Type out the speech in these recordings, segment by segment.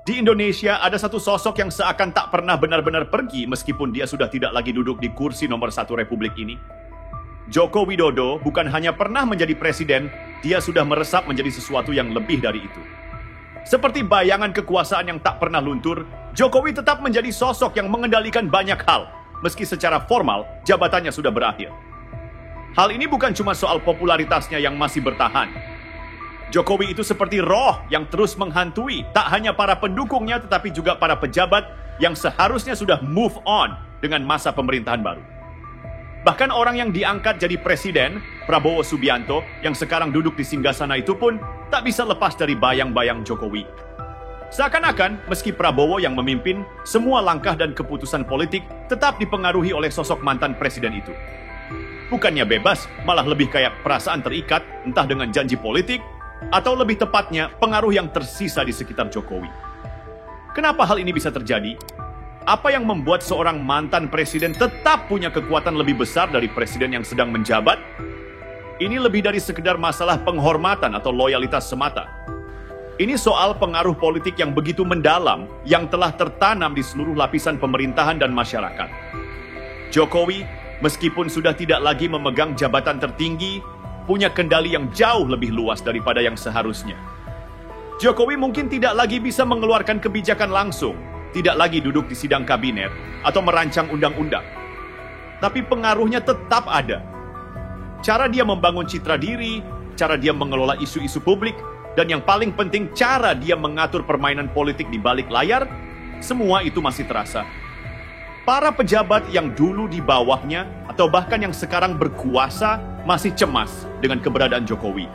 Di Indonesia ada satu sosok yang seakan tak pernah benar-benar pergi meskipun dia sudah tidak lagi duduk di kursi nomor 1 Republik ini. Joko Widodo bukan hanya pernah menjadi presiden, dia sudah meresap menjadi sesuatu yang lebih dari itu. Seperti bayangan kekuasaan yang tak pernah luntur, Jokowi tetap menjadi sosok yang mengendalikan banyak hal, meski secara formal jabatannya sudah berakhir. Hal ini bukan cuma soal popularitasnya yang masih bertahan. Jokowi itu seperti roh yang terus menghantui tak hanya para pendukungnya tetapi juga para pejabat yang seharusnya sudah move on dengan masa pemerintahan baru. Bahkan orang yang diangkat jadi presiden, Prabowo Subianto, yang sekarang duduk di singgasana itu pun tak bisa lepas dari bayang-bayang Jokowi. Seakan-akan meski Prabowo yang memimpin, semua langkah dan keputusan politik tetap dipengaruhi oleh sosok mantan presiden itu. Bukannya bebas, malah lebih kayak perasaan terikat, entah dengan janji politik, atau lebih tepatnya pengaruh yang tersisa di sekitar Jokowi. Kenapa hal ini bisa terjadi? Apa yang membuat seorang mantan presiden tetap punya kekuatan lebih besar dari presiden yang sedang menjabat? Ini lebih dari sekedar masalah penghormatan atau loyalitas semata. Ini soal pengaruh politik yang begitu mendalam yang telah tertanam di seluruh lapisan pemerintahan dan masyarakat. Jokowi, meskipun sudah tidak lagi memegang jabatan tertinggi, punya kendali yang jauh lebih luas daripada yang seharusnya. Jokowi mungkin tidak lagi bisa mengeluarkan kebijakan langsung, tidak lagi duduk di sidang kabinet, atau merancang undang-undang. Tapi pengaruhnya tetap ada. Cara dia membangun citra diri, cara dia mengelola isu-isu publik, dan yang paling penting, cara dia mengatur permainan politik di balik layar, semua itu masih terasa. Para pejabat yang dulu di bawahnya, atau bahkan yang sekarang berkuasa, masih cemas dengan keberadaan Jokowi.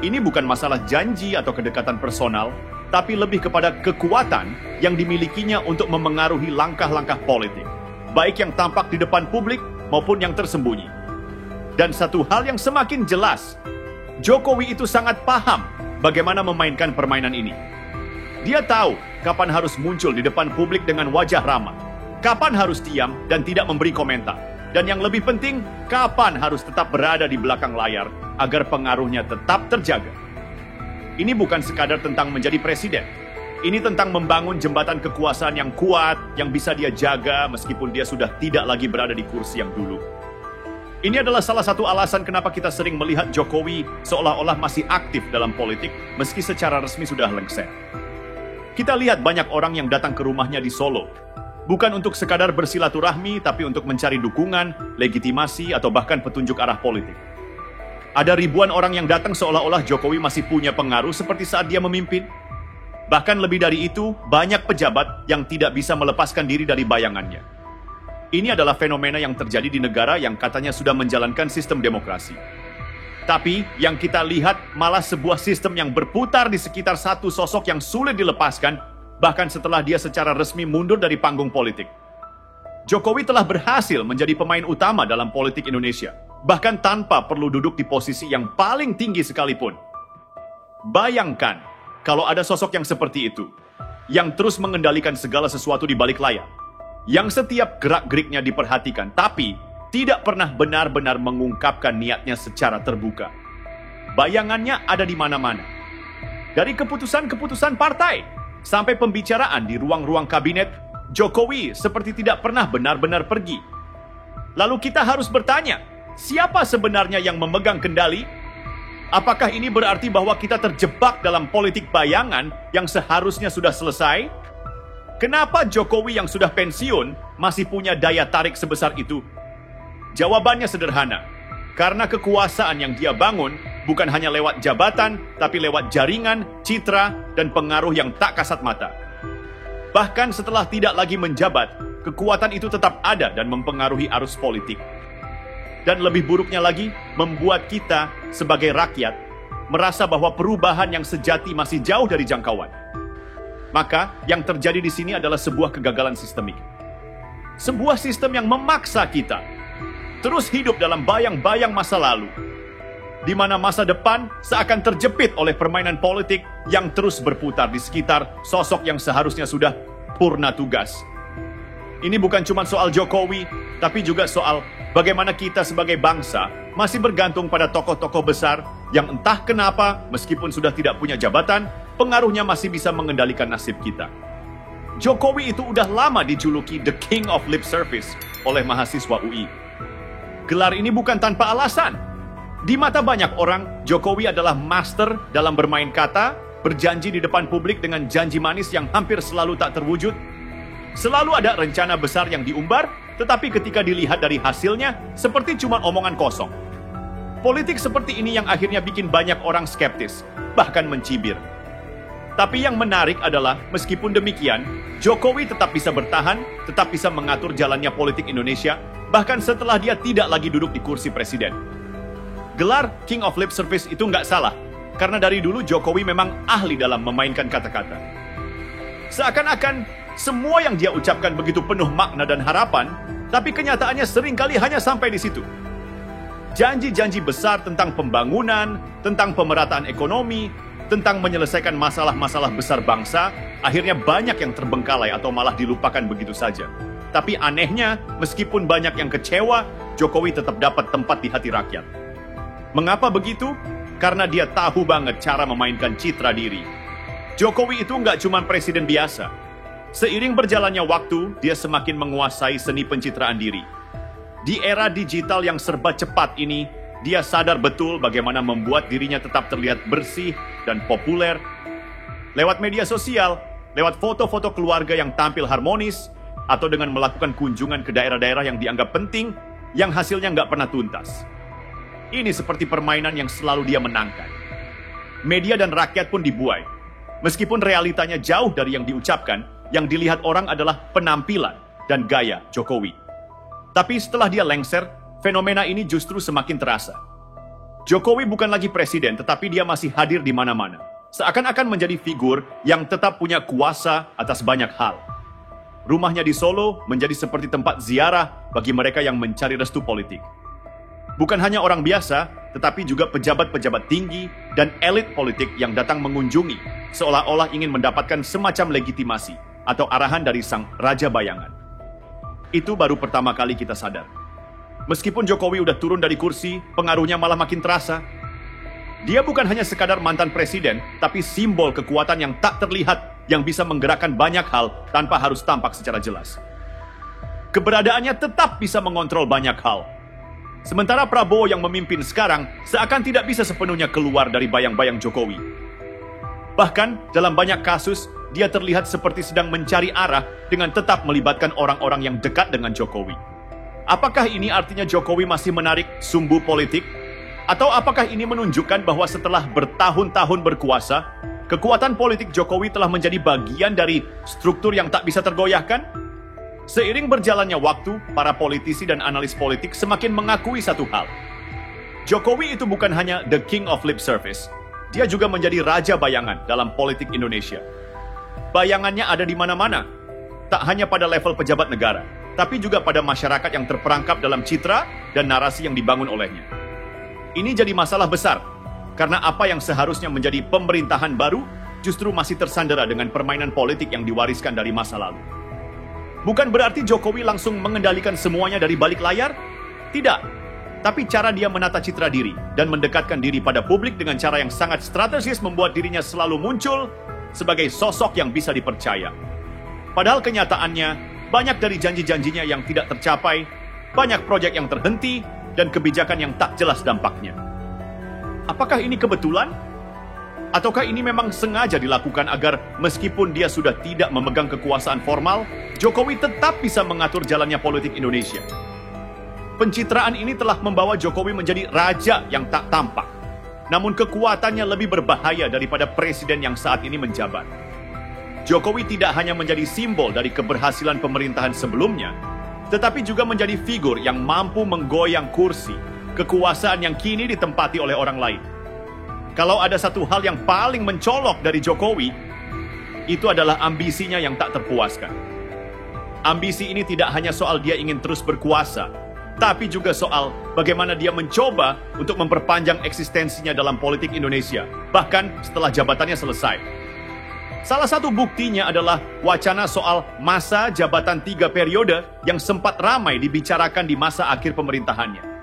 Ini bukan masalah janji atau kedekatan personal, tapi lebih kepada kekuatan yang dimilikinya untuk memengaruhi langkah-langkah politik, baik yang tampak di depan publik maupun yang tersembunyi. Dan satu hal yang semakin jelas, Jokowi itu sangat paham bagaimana memainkan permainan ini. Dia tahu kapan harus muncul di depan publik dengan wajah ramah, kapan harus diam dan tidak memberi komentar, dan yang lebih penting, kapan harus tetap berada di belakang layar agar pengaruhnya tetap terjaga. Ini bukan sekadar tentang menjadi presiden. Ini tentang membangun jembatan kekuasaan yang kuat, yang bisa dia jaga meskipun dia sudah tidak lagi berada di kursi yang dulu. Ini adalah salah satu alasan kenapa kita sering melihat Jokowi seolah-olah masih aktif dalam politik meski secara resmi sudah lengser. Kita lihat banyak orang yang datang ke rumahnya di Solo, bukan untuk sekadar bersilaturahmi, tapi untuk mencari dukungan, legitimasi, atau bahkan petunjuk arah politik. Ada ribuan orang yang datang seolah-olah Jokowi masih punya pengaruh seperti saat dia memimpin. Bahkan lebih dari itu, banyak pejabat yang tidak bisa melepaskan diri dari bayangannya. Ini adalah fenomena yang terjadi di negara yang katanya sudah menjalankan sistem demokrasi. Tapi yang kita lihat malah sebuah sistem yang berputar di sekitar satu sosok yang sulit dilepaskan, bahkan setelah dia secara resmi mundur dari panggung politik. Jokowi telah berhasil menjadi pemain utama dalam politik Indonesia, bahkan tanpa perlu duduk di posisi yang paling tinggi sekalipun. Bayangkan kalau ada sosok yang seperti itu, yang terus mengendalikan segala sesuatu di balik layar, yang setiap gerak-geriknya diperhatikan, tapi tidak pernah benar-benar mengungkapkan niatnya secara terbuka. Bayangannya ada di mana-mana. Dari keputusan-keputusan partai, sampai pembicaraan di ruang-ruang kabinet, Jokowi seperti tidak pernah benar-benar pergi. Lalu kita harus bertanya, siapa sebenarnya yang memegang kendali? Apakah ini berarti bahwa kita terjebak dalam politik bayangan yang seharusnya sudah selesai? Kenapa Jokowi yang sudah pensiun masih punya daya tarik sebesar itu? Jawabannya sederhana, karena kekuasaan yang dia bangun bukan hanya lewat jabatan, tapi lewat jaringan, citra, dan pengaruh yang tak kasat mata. Bahkan setelah tidak lagi menjabat, kekuatan itu tetap ada dan mempengaruhi arus politik. Dan lebih buruknya lagi, membuat kita sebagai rakyat merasa bahwa perubahan yang sejati masih jauh dari jangkauan. Maka yang terjadi di sini adalah sebuah kegagalan sistemik. Sebuah sistem yang memaksa kita terus hidup dalam bayang-bayang masa lalu, di mana masa depan seakan terjepit oleh permainan politik yang terus berputar di sekitar sosok yang seharusnya sudah purna tugas. Ini bukan cuma soal Jokowi, tapi juga soal bagaimana kita sebagai bangsa masih bergantung pada tokoh-tokoh besar yang entah kenapa, meskipun sudah tidak punya jabatan, pengaruhnya masih bisa mengendalikan nasib kita. Jokowi itu udah lama dijuluki The King of Lip Service oleh mahasiswa UI. Gelar ini bukan tanpa alasan. Di mata banyak orang, Jokowi adalah master dalam bermain kata, berjanji di depan publik dengan janji manis yang hampir selalu tak terwujud. Selalu ada rencana besar yang diumbar, tetapi ketika dilihat dari hasilnya, seperti cuma omongan kosong. Politik seperti ini yang akhirnya bikin banyak orang skeptis, bahkan mencibir. Tapi yang menarik adalah, meskipun demikian, Jokowi tetap bisa bertahan, tetap bisa mengatur jalannya politik Indonesia, bahkan setelah dia tidak lagi duduk di kursi presiden. Gelar King of Lip Service itu nggak salah, karena dari dulu Jokowi memang ahli dalam memainkan kata-kata. Seakan-akan semua yang dia ucapkan begitu penuh makna dan harapan, tapi kenyataannya seringkali hanya sampai di situ. Janji-janji besar tentang pembangunan, tentang pemerataan ekonomi, tentang menyelesaikan masalah-masalah besar bangsa, akhirnya banyak yang terbengkalai atau malah dilupakan begitu saja. Tapi anehnya, meskipun banyak yang kecewa, Jokowi tetap dapat tempat di hati rakyat. Mengapa begitu? Karena dia tahu banget cara memainkan citra diri. Jokowi itu nggak cuma presiden biasa. Seiring berjalannya waktu, dia semakin menguasai seni pencitraan diri. Di era digital yang serba cepat ini, dia sadar betul bagaimana membuat dirinya tetap terlihat bersih dan populer. Lewat media sosial, lewat foto-foto keluarga yang tampil harmonis, atau dengan melakukan kunjungan ke daerah-daerah yang dianggap penting, yang hasilnya nggak pernah tuntas. Ini seperti permainan yang selalu dia menangkan. Media dan rakyat pun dibuai. Meskipun realitanya jauh dari yang diucapkan, yang dilihat orang adalah penampilan dan gaya Jokowi. Tapi setelah dia lengser, fenomena ini justru semakin terasa. Jokowi bukan lagi presiden, tetapi dia masih hadir di mana-mana. Seakan-akan menjadi figur yang tetap punya kuasa atas banyak hal. Rumahnya di Solo menjadi seperti tempat ziarah bagi mereka yang mencari restu politik. Bukan hanya orang biasa, tetapi juga pejabat-pejabat tinggi dan elit politik yang datang mengunjungi, seolah-olah ingin mendapatkan semacam legitimasi atau arahan dari sang raja bayangan. Itu baru pertama kali kita sadar. Meskipun Jokowi udah turun dari kursi, pengaruhnya malah makin terasa. Dia bukan hanya sekadar mantan presiden, tapi simbol kekuatan yang tak terlihat yang bisa menggerakkan banyak hal tanpa harus tampak secara jelas. Keberadaannya tetap bisa mengontrol banyak hal. Sementara Prabowo yang memimpin sekarang seakan tidak bisa sepenuhnya keluar dari bayang-bayang Jokowi. Bahkan dalam banyak kasus, dia terlihat seperti sedang mencari arah dengan tetap melibatkan orang-orang yang dekat dengan Jokowi. Apakah ini artinya Jokowi masih menarik sumbu politik? Atau apakah ini menunjukkan bahwa setelah bertahun-tahun berkuasa, kekuatan politik Jokowi telah menjadi bagian dari struktur yang tak bisa tergoyahkan? Seiring berjalannya waktu, para politisi dan analis politik semakin mengakui satu hal. Jokowi itu bukan hanya the king of lip service, dia juga menjadi raja bayangan dalam politik Indonesia. Bayangannya ada di mana-mana, tak hanya pada level pejabat negara, tapi juga pada masyarakat yang terperangkap dalam citra dan narasi yang dibangun olehnya. Ini jadi masalah besar, karena apa yang seharusnya menjadi pemerintahan baru justru masih tersandera dengan permainan politik yang diwariskan dari masa lalu. Bukan berarti Jokowi langsung mengendalikan semuanya dari balik layar, tidak. Tapi cara dia menata citra diri dan mendekatkan diri pada publik dengan cara yang sangat strategis membuat dirinya selalu muncul sebagai sosok yang bisa dipercaya. Padahal kenyataannya, banyak dari janji-janjinya yang tidak tercapai, banyak proyek yang terhenti, dan kebijakan yang tak jelas dampaknya. Apakah ini kebetulan? Ataukah ini memang sengaja dilakukan agar meskipun dia sudah tidak memegang kekuasaan formal, Jokowi tetap bisa mengatur jalannya politik Indonesia? Pencitraan ini telah membawa Jokowi menjadi raja yang tak tampak. Namun kekuatannya lebih berbahaya daripada presiden yang saat ini menjabat. Jokowi tidak hanya menjadi simbol dari keberhasilan pemerintahan sebelumnya, tetapi juga menjadi figur yang mampu menggoyang kursi, kekuasaan yang kini ditempati oleh orang lain. Kalau ada satu hal yang paling mencolok dari Jokowi, itu adalah ambisinya yang tak terpuaskan. Ambisi ini tidak hanya soal dia ingin terus berkuasa, tapi juga soal bagaimana dia mencoba untuk memperpanjang eksistensinya dalam politik Indonesia, bahkan setelah jabatannya selesai. Salah satu buktinya adalah wacana soal masa jabatan 3 periode yang sempat ramai dibicarakan di masa akhir pemerintahannya.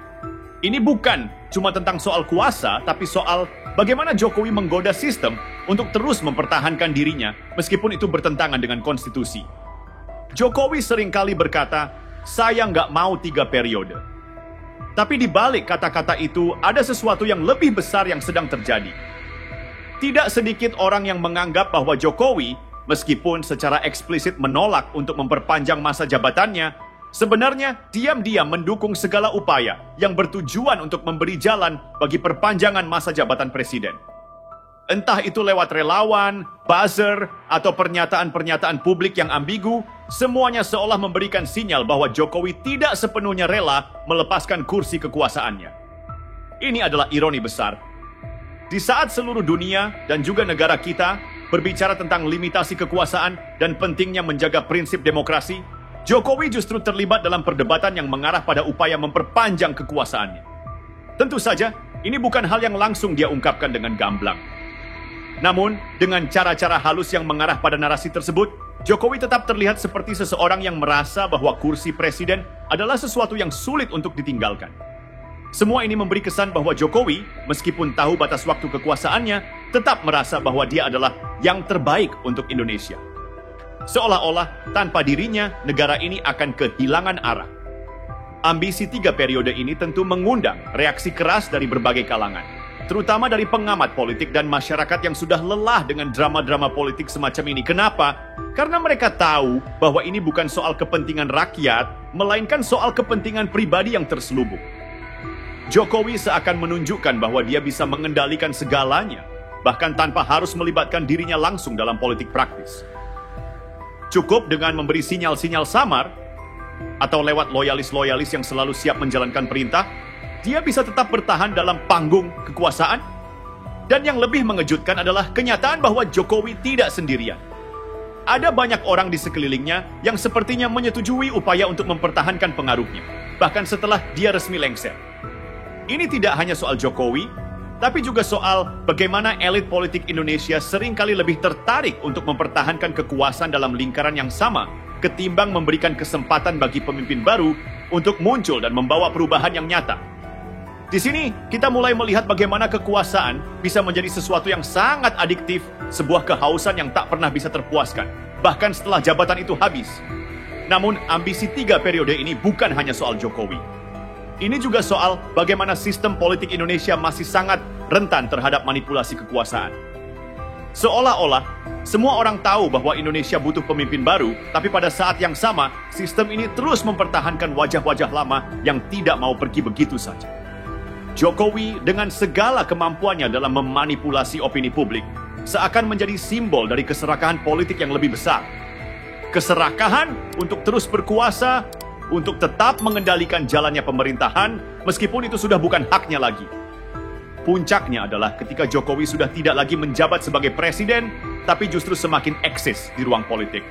Ini bukan cuma tentang soal kuasa, tapi soal bagaimana Jokowi menggoda sistem untuk terus mempertahankan dirinya meskipun itu bertentangan dengan konstitusi. Jokowi seringkali berkata, "Saya nggak mau 3 periode." Tapi di balik kata-kata itu ada sesuatu yang lebih besar yang sedang terjadi. Tidak sedikit orang yang menganggap bahwa Jokowi, meskipun secara eksplisit menolak untuk memperpanjang masa jabatannya, sebenarnya diam-diam mendukung segala upaya yang bertujuan untuk memberi jalan bagi perpanjangan masa jabatan presiden. Entah itu lewat relawan, buzzer, atau pernyataan-pernyataan publik yang ambigu, semuanya seolah memberikan sinyal bahwa Jokowi tidak sepenuhnya rela melepaskan kursi kekuasaannya. Ini adalah ironi besar. Di saat seluruh dunia dan juga negara kita berbicara tentang limitasi kekuasaan dan pentingnya menjaga prinsip demokrasi, Jokowi justru terlibat dalam perdebatan yang mengarah pada upaya memperpanjang kekuasaannya. Tentu saja, ini bukan hal yang langsung dia ungkapkan dengan gamblang. Namun, dengan cara-cara halus yang mengarah pada narasi tersebut, Jokowi tetap terlihat seperti seseorang yang merasa bahwa kursi presiden adalah sesuatu yang sulit untuk ditinggalkan. Semua ini memberi kesan bahwa Jokowi, meskipun tahu batas waktu kekuasaannya, tetap merasa bahwa dia adalah yang terbaik untuk Indonesia. Seolah-olah tanpa dirinya, negara ini akan kehilangan arah. Ambisi 3 periode ini tentu mengundang reaksi keras dari berbagai kalangan, terutama dari pengamat politik dan masyarakat yang sudah lelah dengan drama-drama politik semacam ini. Kenapa? Karena mereka tahu bahwa ini bukan soal kepentingan rakyat, melainkan soal kepentingan pribadi yang terselubung. Jokowi seakan menunjukkan bahwa dia bisa mengendalikan segalanya, bahkan tanpa harus melibatkan dirinya langsung dalam politik praktis. Cukup dengan memberi sinyal-sinyal samar, atau lewat loyalis-loyalis yang selalu siap menjalankan perintah, dia bisa tetap bertahan dalam panggung kekuasaan. Dan yang lebih mengejutkan adalah kenyataan bahwa Jokowi tidak sendirian. Ada banyak orang di sekelilingnya yang sepertinya menyetujui upaya untuk mempertahankan pengaruhnya, bahkan setelah dia resmi lengser. Ini tidak hanya soal Jokowi, tapi juga soal bagaimana elit politik Indonesia seringkali lebih tertarik untuk mempertahankan kekuasaan dalam lingkaran yang sama ketimbang memberikan kesempatan bagi pemimpin baru untuk muncul dan membawa perubahan yang nyata. Di sini, kita mulai melihat bagaimana kekuasaan bisa menjadi sesuatu yang sangat adiktif, sebuah kehausan yang tak pernah bisa terpuaskan, bahkan setelah jabatan itu habis. Namun, ambisi 3 periode ini bukan hanya soal Jokowi. Ini juga soal bagaimana sistem politik Indonesia masih sangat rentan terhadap manipulasi kekuasaan. Seolah-olah, semua orang tahu bahwa Indonesia butuh pemimpin baru, tapi pada saat yang sama, sistem ini terus mempertahankan wajah-wajah lama yang tidak mau pergi begitu saja. Jokowi dengan segala kemampuannya dalam memanipulasi opini publik, seakan menjadi simbol dari keserakahan politik yang lebih besar. Keserakahan untuk terus berkuasa, untuk tetap mengendalikan jalannya pemerintahan, meskipun itu sudah bukan haknya lagi. Puncaknya adalah ketika Jokowi sudah tidak lagi menjabat sebagai presiden, tapi justru semakin eksis di ruang politik.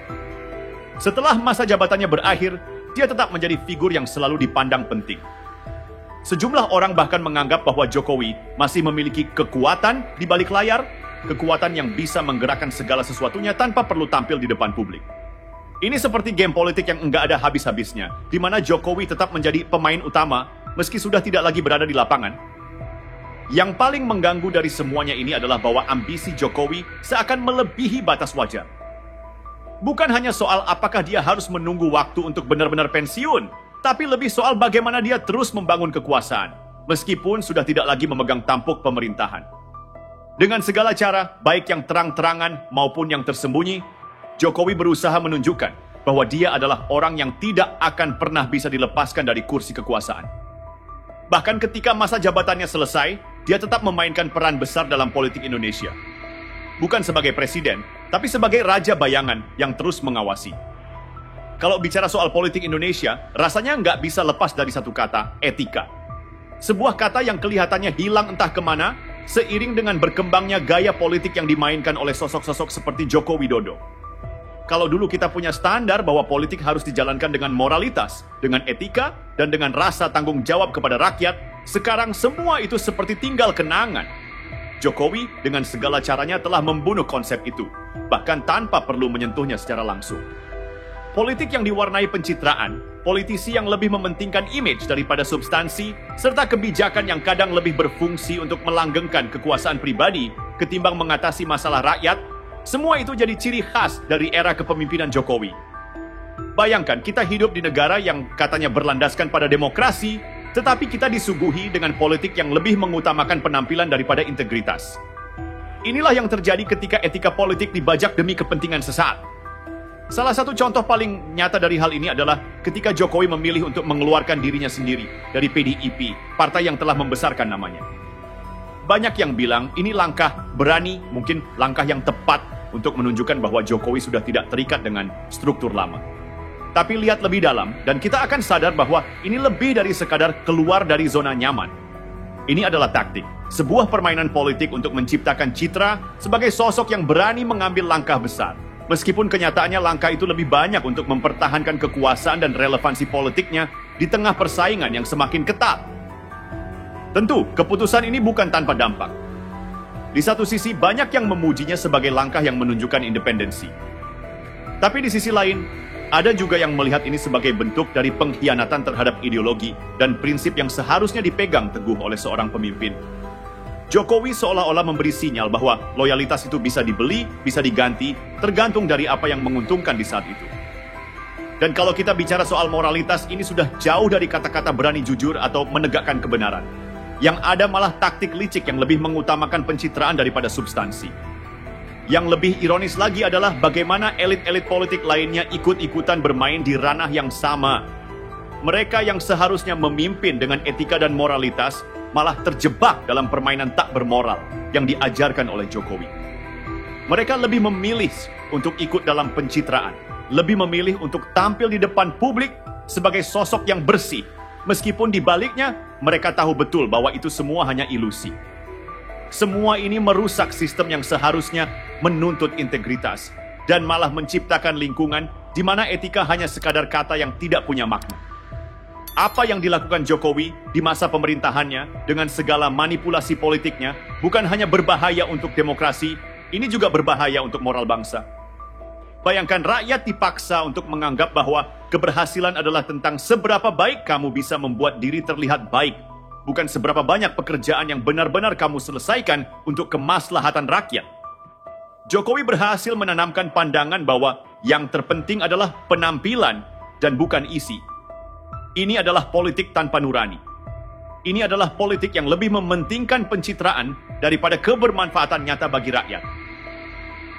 Setelah masa jabatannya berakhir, dia tetap menjadi figur yang selalu dipandang penting. Sejumlah orang bahkan menganggap bahwa Jokowi masih memiliki kekuatan di balik layar, kekuatan yang bisa menggerakkan segala sesuatunya tanpa perlu tampil di depan publik. Ini seperti game politik yang enggak ada habis-habisnya, di mana Jokowi tetap menjadi pemain utama meski sudah tidak lagi berada di lapangan. Yang paling mengganggu dari semuanya ini adalah bahwa ambisi Jokowi seakan melebihi batas wajar. Bukan hanya soal apakah dia harus menunggu waktu untuk benar-benar pensiun, tapi lebih soal bagaimana dia terus membangun kekuasaan, meskipun sudah tidak lagi memegang tampuk pemerintahan. Dengan segala cara, baik yang terang-terangan maupun yang tersembunyi, Jokowi berusaha menunjukkan bahwa dia adalah orang yang tidak akan pernah bisa dilepaskan dari kursi kekuasaan. Bahkan ketika masa jabatannya selesai, dia tetap memainkan peran besar dalam politik Indonesia. Bukan sebagai presiden, tapi sebagai raja bayangan yang terus mengawasi. Kalau bicara soal politik Indonesia, rasanya nggak bisa lepas dari satu kata, etika. Sebuah kata yang kelihatannya hilang entah kemana, seiring dengan berkembangnya gaya politik yang dimainkan oleh sosok-sosok seperti Joko Widodo. Kalau dulu kita punya standar bahwa politik harus dijalankan dengan moralitas, dengan etika, dan dengan rasa tanggung jawab kepada rakyat, sekarang semua itu seperti tinggal kenangan. Jokowi dengan segala caranya telah membunuh konsep itu, bahkan tanpa perlu menyentuhnya secara langsung. Politik yang diwarnai pencitraan, politisi yang lebih mementingkan image daripada substansi, serta kebijakan yang kadang lebih berfungsi untuk melanggengkan kekuasaan pribadi ketimbang mengatasi masalah rakyat, semua itu jadi ciri khas dari era kepemimpinan Jokowi. Bayangkan, kita hidup di negara yang katanya berlandaskan pada demokrasi, tetapi kita disuguhi dengan politik yang lebih mengutamakan penampilan daripada integritas. Inilah yang terjadi ketika etika politik dibajak demi kepentingan sesaat. Salah satu contoh paling nyata dari hal ini adalah ketika Jokowi memilih untuk mengeluarkan dirinya sendiri dari PDIP, partai yang telah membesarkan namanya. Banyak yang bilang ini langkah berani, mungkin langkah yang tepat untuk menunjukkan bahwa Jokowi sudah tidak terikat dengan struktur lama. Tapi lihat lebih dalam, dan kita akan sadar bahwa ini lebih dari sekadar keluar dari zona nyaman. Ini adalah taktik, sebuah permainan politik untuk menciptakan citra sebagai sosok yang berani mengambil langkah besar. Meskipun kenyataannya langkah itu lebih banyak untuk mempertahankan kekuasaan dan relevansi politiknya di tengah persaingan yang semakin ketat. Tentu, keputusan ini bukan tanpa dampak. Di satu sisi, banyak yang memujinya sebagai langkah yang menunjukkan independensi. Tapi di sisi lain, ada juga yang melihat ini sebagai bentuk dari pengkhianatan terhadap ideologi dan prinsip yang seharusnya dipegang teguh oleh seorang pemimpin. Jokowi seolah-olah memberi sinyal bahwa loyalitas itu bisa dibeli, bisa diganti, tergantung dari apa yang menguntungkan di saat itu. Dan kalau kita bicara soal moralitas, ini sudah jauh dari kata-kata berani jujur atau menegakkan kebenaran. Yang ada malah taktik licik yang lebih mengutamakan pencitraan daripada substansi. Yang lebih ironis lagi adalah bagaimana elit-elit politik lainnya ikut-ikutan bermain di ranah yang sama. Mereka yang seharusnya memimpin dengan etika dan moralitas, malah terjebak dalam permainan tak bermoral yang diajarkan oleh Jokowi. Mereka lebih memilih untuk ikut dalam pencitraan, lebih memilih untuk tampil di depan publik sebagai sosok yang bersih, meskipun di baliknya mereka tahu betul bahwa itu semua hanya ilusi. Semua ini merusak sistem yang seharusnya menuntut integritas dan malah menciptakan lingkungan di mana etika hanya sekadar kata yang tidak punya makna. Apa yang dilakukan Jokowi di masa pemerintahannya dengan segala manipulasi politiknya bukan hanya berbahaya untuk demokrasi, ini juga berbahaya untuk moral bangsa. Bayangkan rakyat dipaksa untuk menganggap bahwa keberhasilan adalah tentang seberapa baik kamu bisa membuat diri terlihat baik, bukan seberapa banyak pekerjaan yang benar-benar kamu selesaikan untuk kemaslahatan rakyat. Jokowi berhasil menanamkan pandangan bahwa yang terpenting adalah penampilan dan bukan isi. Ini adalah politik tanpa nurani. Ini adalah politik yang lebih mementingkan pencitraan daripada kebermanfaatan nyata bagi rakyat.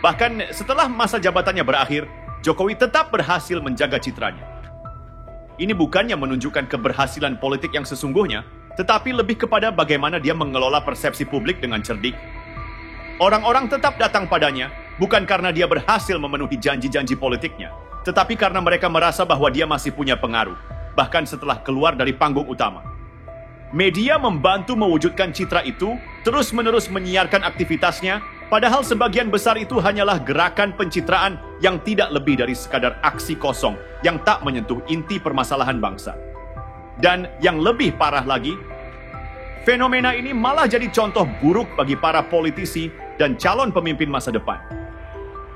Bahkan setelah masa jabatannya berakhir, Jokowi tetap berhasil menjaga citranya. Ini bukannya menunjukkan keberhasilan politik yang sesungguhnya, tetapi lebih kepada bagaimana dia mengelola persepsi publik dengan cerdik. Orang-orang tetap datang padanya, bukan karena dia berhasil memenuhi janji-janji politiknya, tetapi karena mereka merasa bahwa dia masih punya pengaruh, bahkan setelah keluar dari panggung utama. Media membantu mewujudkan citra itu, terus-menerus menyiarkan aktivitasnya, padahal sebagian besar itu hanyalah gerakan pencitraan yang tidak lebih dari sekadar aksi kosong yang tak menyentuh inti permasalahan bangsa. Dan yang lebih parah lagi, fenomena ini malah jadi contoh buruk bagi para politisi dan calon pemimpin masa depan.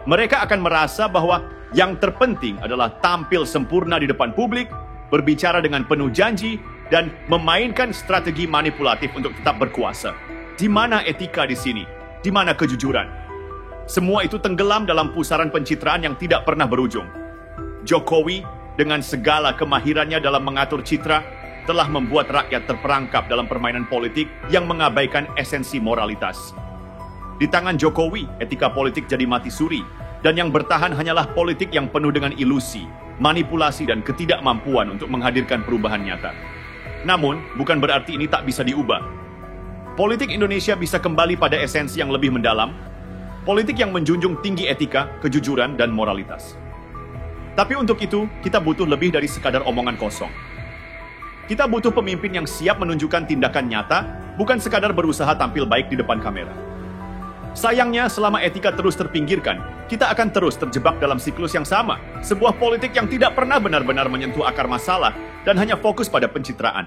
Mereka akan merasa bahwa yang terpenting adalah tampil sempurna di depan publik, berbicara dengan penuh janji, dan memainkan strategi manipulatif untuk tetap berkuasa. Di mana etika di sini? Di mana kejujuran? Semua itu tenggelam dalam pusaran pencitraan yang tidak pernah berujung. Jokowi, dengan segala kemahirannya dalam mengatur citra, telah membuat rakyat terperangkap dalam permainan politik yang mengabaikan esensi moralitas. Di tangan Jokowi, etika politik jadi mati suri, dan yang bertahan hanyalah politik yang penuh dengan ilusi, manipulasi, dan ketidakmampuan untuk menghadirkan perubahan nyata. Namun, bukan berarti ini tak bisa diubah. Politik Indonesia bisa kembali pada esensi yang lebih mendalam, politik yang menjunjung tinggi etika, kejujuran, dan moralitas. Tapi untuk itu, kita butuh lebih dari sekadar omongan kosong. Kita butuh pemimpin yang siap menunjukkan tindakan nyata, bukan sekadar berusaha tampil baik di depan kamera. Sayangnya, selama etika terus terpinggirkan, kita akan terus terjebak dalam siklus yang sama, sebuah politik yang tidak pernah benar-benar menyentuh akar masalah dan hanya fokus pada pencitraan.